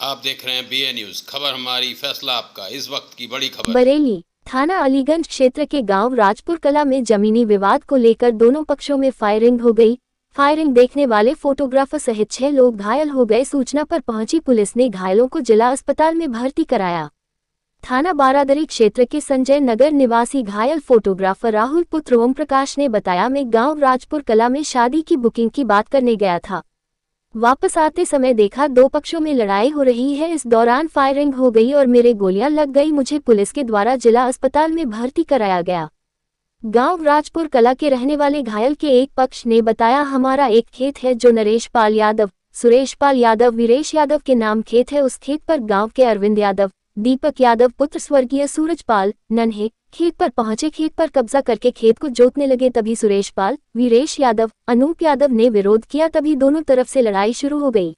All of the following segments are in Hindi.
आप देख रहे हैं BA न्यूज, खबर हमारी फैसला आपका। इस वक्त की बड़ी खबर। बरेली थाना अलीगंज क्षेत्र के गांव राजपुर कला में जमीनी विवाद को लेकर दोनों पक्षों में फायरिंग हो गई। फायरिंग देखने वाले फोटोग्राफर सहित 6 लोग घायल हो गए। सूचना पर पहुंची पुलिस ने घायलों को जिला अस्पताल में भर्ती कराया। थाना बारादरी क्षेत्र के संजय नगर निवासी घायल फोटोग्राफर राहुल पुत्र ओम प्रकाश ने बताया, मैं गाँव राजपुर कला में शादी की बुकिंग की बात करने गया था। वापस आते समय देखा दो पक्षों में लड़ाई हो रही है। इस दौरान फायरिंग हो गई और मेरे गोलियां लग गई। मुझे पुलिस के द्वारा जिला अस्पताल में भर्ती कराया गया। गांव राजपुर कला के रहने वाले घायल के एक पक्ष ने बताया, हमारा एक खेत है जो नरेश पाल यादव, सुरेश पाल यादव, वीरेश यादव के नाम खेत है। उस खेत पर गांव के अरविंद यादव, दीपक यादव पुत्र स्वर्गीय सूरज पाल नन्हे खेत पर पहुंचे। खेत पर कब्जा करके खेत को जोतने लगे। तभी सुरेश पाल, वीरेश यादव, अनूप यादव ने विरोध किया। तभी दोनों तरफ से लड़ाई शुरू हो गई।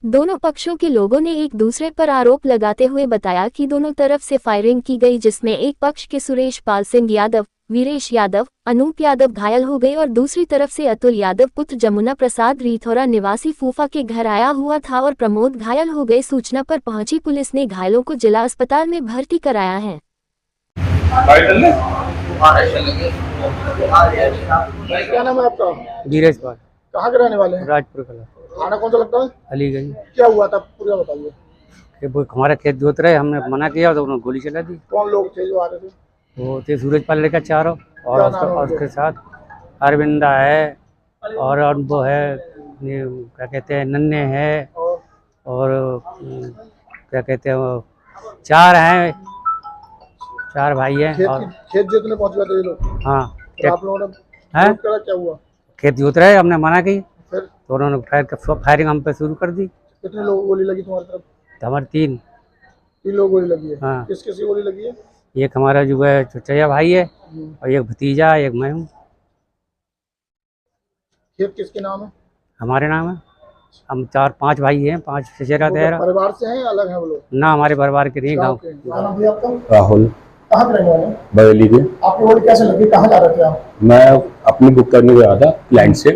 दोनों पक्षों के लोगों ने एक दूसरे पर आरोप लगाते हुए बताया कि दोनों तरफ से फायरिंग की गई, जिसमें एक पक्ष के सुरेश पाल सिंह यादव, वीरेश यादव, अनूप यादव घायल हो गए और दूसरी तरफ से अतुल यादव पुत्र जमुना प्रसाद रीथौरा निवासी फूफा के घर आया हुआ था और प्रमोद घायल हो गए। सूचना पर पहुंची पुलिस ने घायलों को जिला अस्पताल में भर्ती कराया है। क्या नाम है आपका? धीरज पाल। कहाँ के रहने वाले हैं? राजपुर कला। थाना कौन सा लगता है? अलीगंज। क्या हुआ था पूरा बताइए। वो हमारा खेत जोत रहे, हमने मना किया तो उन्होंने गोली चला दी। कौन लोग थे जो आ रहे थे? वो थे सूरज पाल लड़का चारों और क्या नाम है उसके साथ अरविंदा है और वो है ये क्या कहते हैं नन्हे है और क्या कहते हैं वो चार हैं, चार भाई हैं। और खेत जोतने पहुंच गए थे ये लोग? हाँ। तो आप लोगों ने हैं? विरोध करा, क्या हुआ? खेत जोत रहे, हमने मना की फिर तो उन्होंने फायरिंग हम पे शुरू कर दी। कितने लोगों को गोली लगी तुम्हारी तरफ? तो हमारे तीन लोग गोली लगी है। हाँ। किस किस की गोली लगी है? एक हमारा जो है चचैया भाई है और एक भतीजा, एक मैं हूँ। खेत किसके नाम है? हमारे नाम है। हम 4-5 भाई हैं, 5 चचेरा तेरा। परिवार से हैं या अलग है वो लोग? ना हमारे परिवार के नहीं, गाँव के। क्या नाम है आपका? राहुल। कहाँ के रहने वाले हैं? बरेली के। आपको गोली कैसे लगी? कहाँ जा रहे थे आप? मैं अपनी बुक करने गया था क्लाइंट से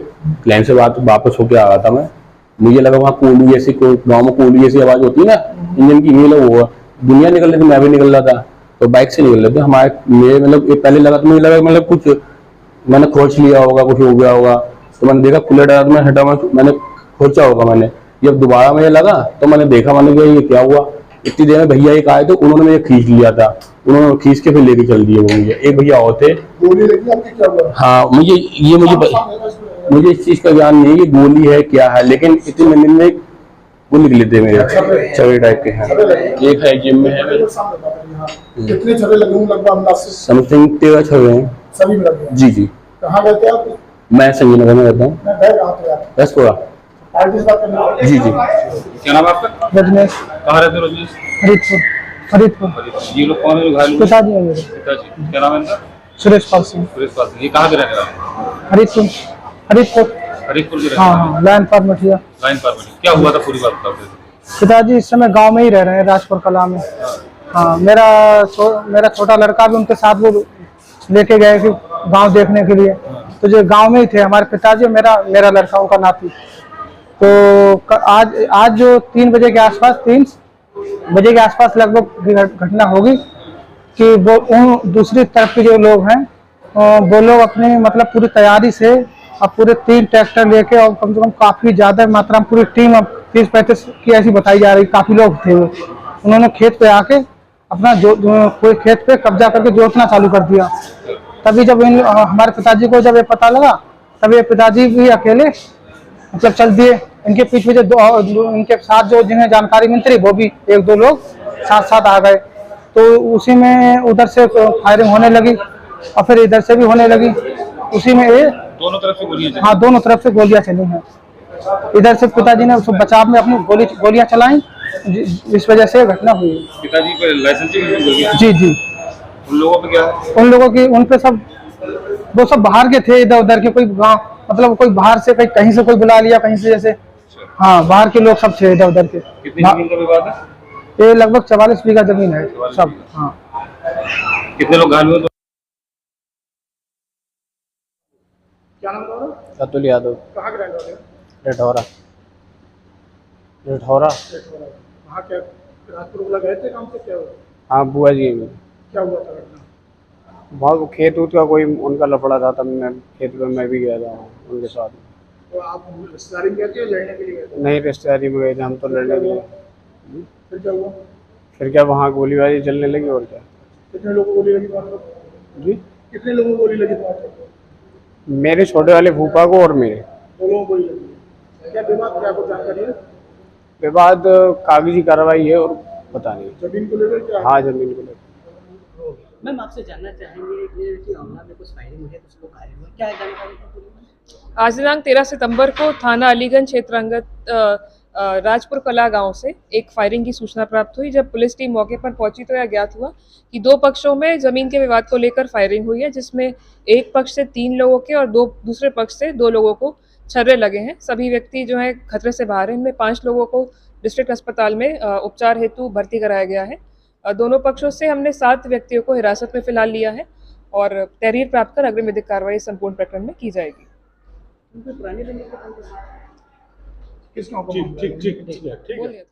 वापस होके आ रहा था मैं। मुझे लगा वहाँ कोली जैसी, गाँव में कोली जैसी आवाज होती है ना इंजन की, ये लगा वो दुनिया निकल रही थी, मैं भी निकल रहा था तो बाइक से निकल रहे थे हमारे। मेरे मतलब पहले लगा तो मुझे लगा मतलब कुछ मैंने खोज लिया होगा, कुछ हो गया होगा। तो मैंने देखा खुले डरा तो मैं हटा, मैंने खोचा होगा मैंने। जब दोबारा मुझे लगा तो मैंने देखा, मैंने कहा ये क्या हुआ। इतनी देर में भैया एक आए तो उन्होंने मुझे खींच लिया था, उन्होंने खींच के फिर लेके चल दिए वो मुझे। एक भैया और थे। गोली लगी आपकी? क्या हुआ? हाँ मुझे इस चीज का ज्ञान नहीं है कि गोली है क्या है, लेकिन इतनी मिनट में वो निकले थे मेरे छर्रे टाइप के हैं। एक है जिम में है। कितने छर्रे लगे होंगे लगभग? समथिंग 13 छर्रे हैं। सभी में लगे हैं? जी जी। कहाँ रहते हैं आप? मैं संजय नगर में रहता हूँ। पार्टी से बात करने? जी जी। क्या नाम है आपका? रजनीश। कहाँ रहते हो रजनीश? फरीदपुर। ये लोग कौन है जो घायल हुए? पिताजी है मेरे। पिताजी। क्या नाम है इनका? सुरेश पाल सिंह। सुरेश पाल सिंह। ये कहाँ के रहने वाले? फरीदपुर। हरीशपुर के रहने हाँ वाले? हाँ, लाइन पर मठिया। लाइन पर बनी। क्या हुआ था पूरी बात बताओ। पिताजी इस समय गांव में ही रह रहे हैं, राजपुर कला में। हाँ, मेरा छोटा लड़का भी उनके साथ वो लेके गए कि गांव देखने के लिए, तो जो गांव में ही थे हमारे पिताजी, मेरा लड़का, उनका नाती। तो आज जो 3 बजे के आसपास लगभग घटना होगी कि वो उन दूसरी तरफ के जो लोग हैं वो लोग अपनी मतलब पूरी तैयारी से और पूरे 3 ट्रैक्टर लेके और कम से कम काफी ज्यादा मात्रा में पूरी टीम 30-35 की ऐसी बताई जा रही, काफी लोग थे। उन्होंने खेत पे आके अपना कोई खेत पे कब्जा करके जोतना चालू कर दिया। तभी जब हमारे पिताजी को जब ये पता लगा, तब ये पिताजी भी अकेले मतलब चल दिए। इनके पीछे जो इनके साथ जो जिन्हें जानकारी मिलती रही, वो भी 1-2 लोग साथ आ गए। तो उसी में उधर से फायरिंग होने लगी और फिर इधर से भी होने लगी। उसी में दोनों तरफ से गोलियां चली? हाँ, दोनों तरफ से गोलियां चली हैं। इधर से पिताजी ने बचाव में अपनी गोलियां चलाई, इस वजह से घटना हुई। पिताजी पे लाइसेंस गोलियां? जी जी। उन लोगों पे क्या है? उन लोगों की उन पे वो सब बाहर के थे, इधर उधर के, कोई गाँव मतलब कोई बाहर से कहीं से कोई बुला लिया, कहीं से जैसे। हाँ, बाहर के लोग सब थे इधर उधर के। कितनी जमीन का विवाद है? ये लगभग 44 बीघा जमीन है सब। हाँ। कितने लोग घायल हुए? क्या नाम था? अतुल यादव। कहाँ के रहने वाले? रिठौरा। वहाँ क्या राजपुर गए थे काम से, क्या हुआ? हाँ बुआ जी हैं। क्या हुआ था घटना? वहाँ वो खेत ऊत का कोई उनका लफड़ा था, तब मैं खेत में मैं भी गया था उनके साथ। तो आप रिश्तेदारी में गए थे या लड़ने के लिए गए थे? नहीं रिश्तेदारी में गए थे हम तो लड़ने के लिए। फिर क्या हुआ? फिर क्या वहाँ गोलीबारी चलने लगी और क्या। कितने लोगों को गोली लगी वहाँ पर? जी कितने लोगों को गोली लगी वहाँ पर? मेरे छोटे वाले फूफा को और मेरे। 2 लोगों को गोली लगी। क्या विवाद, क्या कुछ जानकारी है? विवाद कागजी कार्रवाई है और पता नहीं। जमीन को लेकर क्या? हाँ जमीन को लेकर। मैम आपसे जानना चाहेंगे कि हमला में कुछ फायरिंग हुई है, कुछ लोग घायल हुए, क्या है जानकारी है? आज दिनांक 13 सितंबर को थाना अलीगंज क्षेत्र अंगत राजपुर कला गांव से एक फायरिंग की सूचना प्राप्त हुई। जब पुलिस टीम मौके पर पहुंची तो यह ज्ञात हुआ कि 2 पक्षों में जमीन के विवाद को लेकर फायरिंग हुई है, जिसमें एक पक्ष से 3 लोगों के और दूसरे पक्ष से 2 लोगों को छर्रे लगे हैं। सभी व्यक्ति जो है खतरे से बाहर हैं। इनमें 5 लोगों को डिस्ट्रिक्ट अस्पताल में उपचार हेतु भर्ती कराया गया है। दोनों पक्षों से हमने 7 व्यक्तियों को हिरासत में फिलहाल लिया है और तहरीर प्राप्त कर अग्रिम विधिक कार्रवाई संपूर्ण प्रकरण में की जाएगी। किस गाँव को? ठीक। बोलिए।